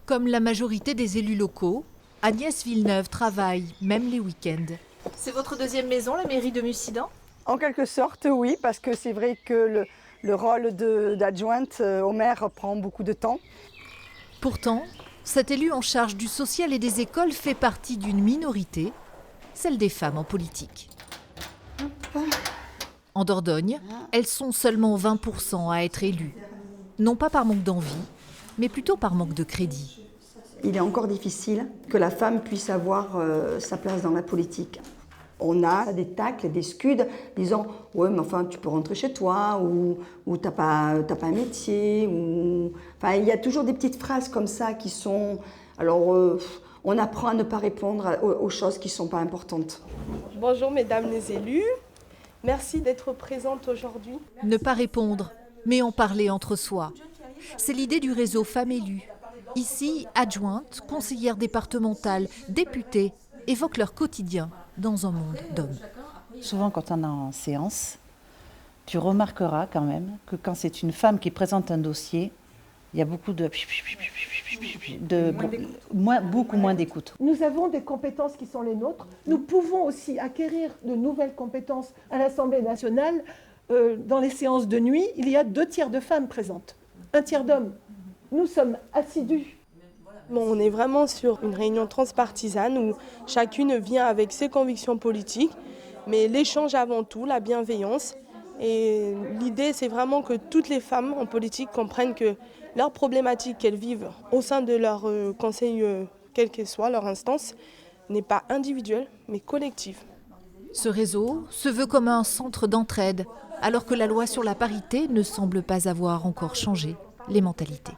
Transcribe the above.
Comme la majorité des élus locaux, Agnès Villeneuve travaille, même les week-ends. C'est votre deuxième maison, la mairie de Mussidan ? En quelque sorte, oui, parce que c'est vrai que le rôle d'adjointe au maire prend beaucoup de temps. Pourtant, cet élu en charge du social et des écoles fait partie d'une minorité, celle des femmes en politique. En Dordogne, elles sont seulement 20% à être élues. Non pas par manque d'envie, mais plutôt par manque de crédit. Il est encore difficile que la femme puisse avoir sa place dans la politique. On a des tacles, des scuds, disant « ouais, mais enfin, tu peux rentrer chez toi » ou « t'as pas un métier » ou... Enfin, il y a toujours des petites phrases comme ça qui sont... Alors, on apprend à ne pas répondre aux choses qui ne sont pas importantes. Bonjour mesdames les élus, merci d'être présentes aujourd'hui. Ne pas répondre, mais en parler entre soi. C'est l'idée du réseau Femmes élues. Ici, adjointes, conseillères départementales, députées évoquent leur quotidien dans un monde d'hommes. Souvent, quand on est en séance, tu remarqueras quand même que quand c'est une femme qui présente un dossier, il y a beaucoup beaucoup moins d'écoute. Nous avons des compétences qui sont les nôtres. Nous pouvons aussi acquérir de nouvelles compétences à l'Assemblée nationale. Dans les séances de nuit, il y a 2 tiers de femmes présentes, 1 tiers d'hommes. Nous sommes assidus. Bon, on est vraiment sur une réunion transpartisane où chacune vient avec ses convictions politiques, mais l'échange avant tout, la bienveillance. Et l'idée, c'est vraiment que toutes les femmes en politique comprennent que leurs problématiques qu'elles vivent au sein de leur conseil, quelle qu'elle soit, leur instance, n'est pas individuelle, mais collective. Ce réseau se veut comme un centre d'entraide, alors que la loi sur la parité ne semble pas avoir encore changé les mentalités.